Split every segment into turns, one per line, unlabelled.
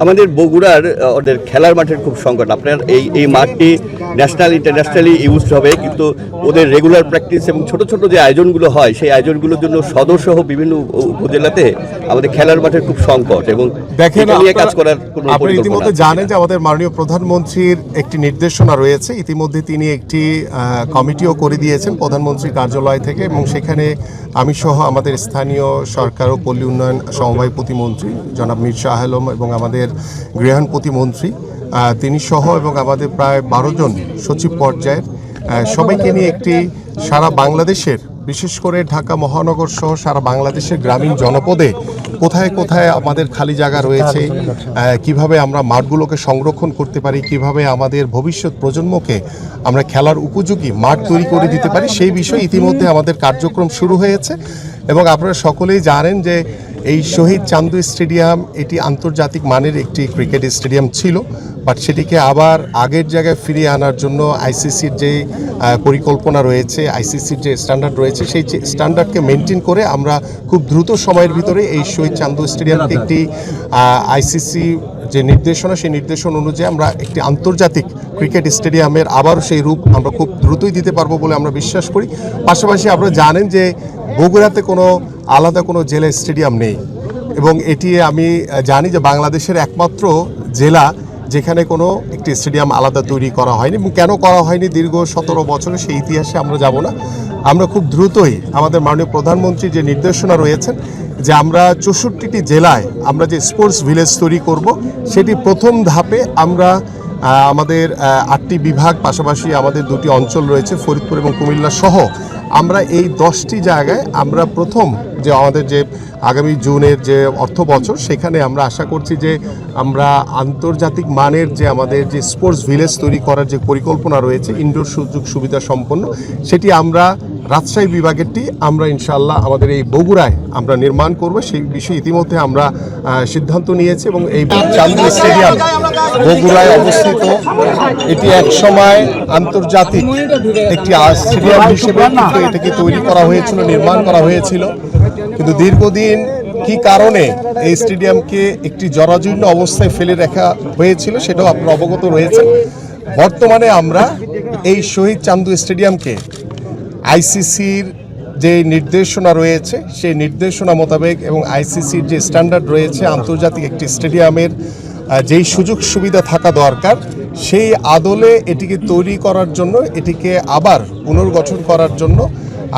আমাদের বগুড়ার ওদের খেলার মাঠের খুব সংকট। আপনার এই মাঠটি ন্যাশনাল ইন্টারন্যাশনালি ইউজড হবে, কিন্তু ওদের রেগুলার প্র্যাকটিস এবং ছোট ছোট যে আয়োজনগুলো হয় সেই আয়োজনগুলোর জন্য সদরসহ বিভিন্ন উপজেলাতে আমাদের খেলার মাঠের খুব সংকট এবং
দেখেন
নিয়ে কাজ করার কোনো
আপনি ইতিমধ্যে জানেন যে আমাদের মাননীয় প্রধানমন্ত্রীর একটি নির্দেশনা রয়েছে। ইতিমধ্যে তিনি একটি কমিটিও করে দিয়েছেন প্রধানমন্ত্রীর কার্যালয় থেকে, এবং সেখানে আমি সহ আমাদের স্থানীয় সরকার ও পল্লী উন্নয়ন সমবায় প্রতিমন্ত্রী জনাব মীর শাহ আলম এবং আমাদের গৃহায়ণ প্রতিমন্ত্রী তিনি সহ এবং আমাদের প্রায় 12 জন সচিব পর্যায়ের সবাইকে নিয়ে একটি সারা বাংলাদেশের, বিশেষ করে ঢাকা মহানগর সহ সারা বাংলাদেশের গ্রামীণ জনপদে কোথায় কোথায় আমাদের খালি জায়গা রয়েছে, কিভাবে আমরা মাঠগুলোকে সংরক্ষণ করতে পারি, কিভাবে আমাদের ভবিষ্যৎ প্রজন্মকে আমরা খেলার উপযোগী মাঠ তৈরি করে দিতে পারি, সেই বিষয়ে ইতিমধ্যে আমাদের কার্যক্রম শুরু হয়েছে। এবং আপনারা সকলেই জানেন যে এই শহীদ চান্দু স্টেডিয়াম এটি আন্তর্জাতিক মানের একটি ক্রিকেট স্টেডিয়াম ছিল, বাট সেটিকে আবার আগের জায়গায় ফিরিয়ে আনার জন্য আইসিসির যে পরিকল্পনা রয়েছে, আইসিসির যে স্ট্যান্ডার্ড রয়েছে, সেই স্ট্যান্ডার্ডকে মেনটেন করে আমরা খুব দ্রুত সময়ের ভিতরে এই শহীদ চান্দু স্টেডিয়ামকে একটি আইসিসি যে নির্দেশনা, সেই নির্দেশনা অনুযায়ী আমরা একটি আন্তর্জাতিক ক্রিকেট স্টেডিয়ামের আবারও সেই রূপ আমরা খুব দ্রুতই দিতে পারবো বলে আমরা বিশ্বাস করি। পাশাপাশি আপনারা জানেন যে বগুড়াতে কোনো আলাদা কোনো জেলা স্টেডিয়াম নেই, এবং এটি আমি জানি যে বাংলাদেশের একমাত্র জেলা যেখানে কোনো একটি স্টেডিয়াম আলাদা তৈরি করা হয়নি। এবং কেন করা হয়নি দীর্ঘ 17 বছরে সেই ইতিহাসে আমরা যাব না। আমরা খুব দ্রুতই আমাদের মাননীয় প্রধানমন্ত্রী যে নির্দেশনা রয়েছেন যে আমরা 64টি জেলায় আমরা যে স্পোর্টস ভিলেজ তৈরি করব, সেটি প্রথম ধাপে আমরা আমাদের 8টি বিভাগ, পাশাপাশি আমাদের 2টি অঞ্চল রয়েছে ফরিদপুর এবং কুমিল্লা সহ, আমরা এই 10টি জায়গায় আমরা প্রথম যে আমাদের যে আগামী জুনের যে অর্থ বছর, সেখানে আমরা আশা করছি যে আমরা আন্তর্জাতিক মানের যে আমাদের যে স্পোর্টস ভিলেজ তৈরি করার যে পরিকল্পনা রয়েছে ইনডোর সুযোগ সুবিধা সম্পন্ন, সেটি আমরা রাজশাহী বিভাগেরটি আমরা ইনশাআল্লাহ আমাদের এই বগুড়ায় আমরা নির্মাণ করব। সেই বিষয়ে ইতিমধ্যে আমরা সিদ্ধান্ত নিয়েছি, এবং এই চান্দু স্টেডিয়াম বগুড়ায় অবস্থিত, এটি এক সময় আন্তর্জাতিক একটি স্টেডিয়াম হিসেবে কিন্তু এটাকে তৈরি করা হয়েছিল, নির্মাণ করা হয়েছিল। কিন্তু দীর্ঘদিন কি কারণে এই স্টেডিয়ামকে একটি জরাজীর্ণ অবস্থায় ফেলে রাখা হয়েছিল সেটাও আপনারা অবগত রয়েছেন। বর্তমানে আমরা এই শহীদ চান্দু স্টেডিয়ামকে আইসিসির যে নির্দেশনা রয়েছে সেই নির্দেশনা মোতাবেক এবং আইসিসির যে স্ট্যান্ডার্ড রয়েছে আন্তর্জাতিক একটি স্টেডিয়ামের যেই সুযোগ সুবিধা থাকা দরকার, সেই আদলে এটিকে তৈরি করার জন্য, এটিকে আবার পুনর্গঠন করার জন্য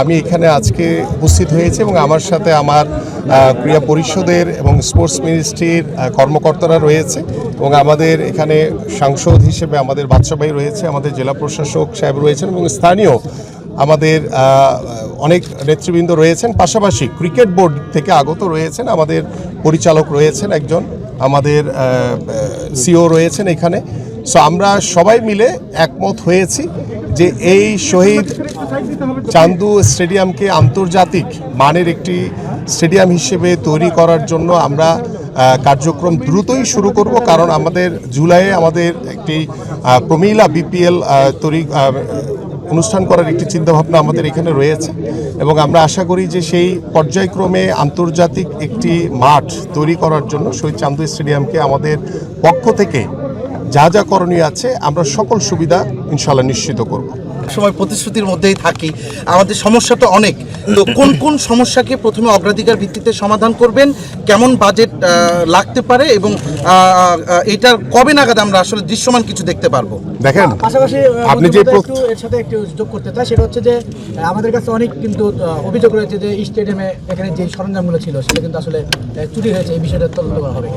আমি এখানে আজকে উপস্থিত হয়েছি, এবং আমার সাথে আমার ক্রীড়া পরিষদের এবং স্পোর্টস মিনিস্ট্রির কর্মকর্তারা রয়েছে, এবং আমাদের এখানে সাংসদ হিসেবে আমাদের বাদশা ভাই রয়েছে, আমাদের জেলা প্রশাসক সাহেব রয়েছেন, এবং স্থানীয় আমাদের অনেক নেতৃবৃন্দ রয়েছেন। পাশাপাশি ক্রিকেট বোর্ড থেকে আগত রয়েছেন, আমাদের পরিচালক রয়েছেন একজন, আমাদের সিও রয়েছেন এখানে। সো আমরা সবাই মিলে একমত হয়েছি যে এই শহীদ চান্দু স্টেডিয়ামকে আন্তর্জাতিক মানের একটি স্টেডিয়াম হিসেবে তৈরি করার জন্য আমরা কার্যক্রম দ্রুতই শুরু করব, কারণ আমাদের জুলাইয়ে আমাদের একটি প্রমিলা বিপিএল তৈরি অনুষ্ঠান করার একটি চিন্তাভাবনা আমাদের এখানে রয়েছে, এবং আমরা আশা করি যে সেই পর্যায়ক্রমে আন্তর্জাতিক একটি মাঠ তৈরি করার জন্য শহীদ চান্দু স্টেডিয়ামকে আমাদের পক্ষ থেকে যা যা করণীয় আছে আমরা সকল সুবিধা ইনশাআল্লাহ নিশ্চিত করব।
সময় প্রতিশ্রুতির মধ্যেই থাকি, আমাদের সমস্যা তো অনেক, তো কোন কোন সমস্যাকে প্রথমে অগ্রাধিকার ভিত্তিতে সমাধান করবেন, কেমন বাজেট লাগতে পারে, এবং এটার কবে নাগাদ আমরা আসলে দৃশ্যমান কিছু দেখতে পারবো?
দেখেন,
পাশাপাশি
আপনি যে
এর সাথে একটু যোগ করতে চাই, সেটা হচ্ছে যে আমাদের কাছে অনেক কিন্তু অভিযোগ রয়েছে যে স্টেডিয়ামে এখানে যে সরঞ্জামগুলো ছিল সেটা কিন্তু আসলে চুরি হয়েছে, এই বিষয়টা তদন্ত করা হবে।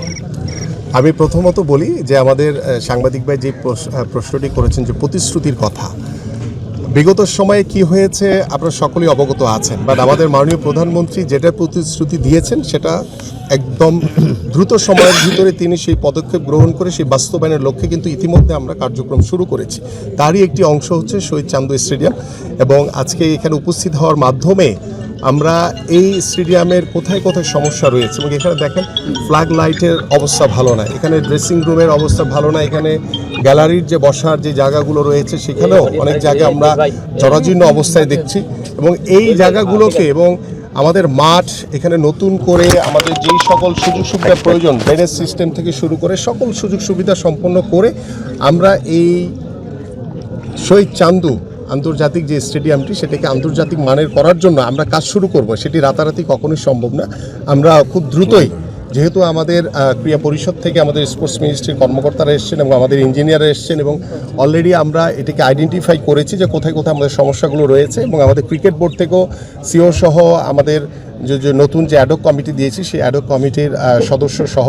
আমি প্রথমত বলি যে আমাদের সাংবাদিক ভাই যে প্রশ্নটি করেছেন যে প্রতিশ্রুতির কথা, বিগত সময়ে কি হয়েছে আপনারা সকলেই অবগত আছেন, বাট আমাদের মাননীয় প্রধানমন্ত্রী যেটা প্রতিশ্রুতি দিয়েছেন সেটা একদম দ্রুত সময়ের ভিতরে তিনি সেই পদক্ষেপ গ্রহণ করে সেই বাস্তবায়নের লক্ষ্যে কিন্তু ইতিমধ্যে আমরা কার্যক্রম শুরু করেছি। তারই একটি অংশ হচ্ছে শহীদ চান্দু স্টেডিয়াম, এবং আজকে এখানে উপস্থিত হওয়ার মাধ্যমে আমরা এই স্টেডিয়ামের কোথায় কোথায় সমস্যা রয়েছে, এবং এখানে দেখেন ফ্ল্যাগ লাইটের অবস্থা ভালো না, এখানে ড্রেসিং রুমের অবস্থা ভালো না, এখানে গ্যালারির যে বসার যে জায়গাগুলো রয়েছে সেখানেও অনেক জায়গায় আমরা জরাজীর্ণ অবস্থায় দেখছি, এবং এই জায়গাগুলোকে এবং আমাদের মাঠ এখানে নতুন করে আমাদের যেই সকল সুযোগ সুবিধা প্রয়োজন, ড্রেনেজ সিস্টেম থেকে শুরু করে সকল সুযোগ সুবিধা সম্পন্ন করে আমরা এই শহীদ চান্দু আন্তর্জাতিক যে স্টেডিয়ামটি সেটাকে আন্তর্জাতিক মানের করার জন্য আমরা কাজ শুরু করব। সেটি রাতারাতি কখনোই সম্ভব না। আমরা খুব দ্রুতই, যেহেতু আমাদের ক্রীড়া পরিষদ থেকে আমাদের স্পোর্টস মিনিস্ট্রির কর্মকর্তারা এসেছেন এবং আমাদের ইঞ্জিনিয়াররা এসেছেন এবং অলরেডি আমরা এটাকে আইডেন্টিফাই করেছি যে কোথায় কোথায় আমাদের সমস্যাগুলো রয়েছে, এবং আমাদের ক্রিকেট বোর্ড থেকেও সিও সহ আমাদের যে নতুন যে অ্যাডক কমিটি দিয়েছি সেই অ্যাডক কমিটির সদস্য সহ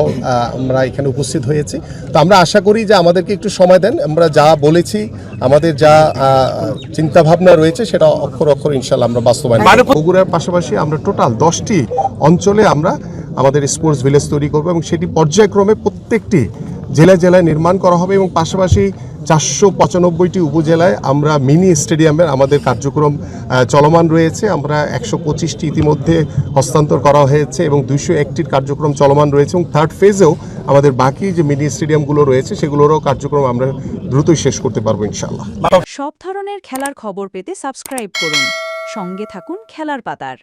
আমরা এখানে উপস্থিত হয়েছি। তো আমরা আশা করি যে আমাদেরকে একটু সময় দেন, আমরা যা বলেছি, আমাদের যা চিন্তাভাবনা রয়েছে সেটা অক্ষর অক্ষর ইনশাল্লাহ আমরা বাস্তবায়ন করব। বগুড়ার পাশাপাশি আমরা টোটাল 10টি অঞ্চলে আমরা আমাদের স্পোর্টস ভিলেজ তৈরি করবো এবং সেটি পর্যায়ক্রমে প্রত্যেকটি জেলায় জেলায় নির্মাণ করা হবে, এবং পাশাপাশি 495টি উপজেলায় আমরা মিনি স্টেডিয়ামের আমাদের কার্যক্রম চলমান রয়েছে। আমরা 125টি ইতিমধ্যে হস্তান্তর করা হয়েছে এবং 201টির কার্যক্রম চলমান রয়েছে, এবং থার্ড ফেজেও আমাদের বাকি যে মিনি স্টেডিয়ামগুলো রয়েছে সেগুলোরও কার্যক্রম আমরা দ্রুতই শেষ করতে পারবো ইনশাআল্লাহ।
সব ধরনের খেলার খবর পেতে সাবস্ক্রাইব করুন, সঙ্গে থাকুন খেলার পাতার।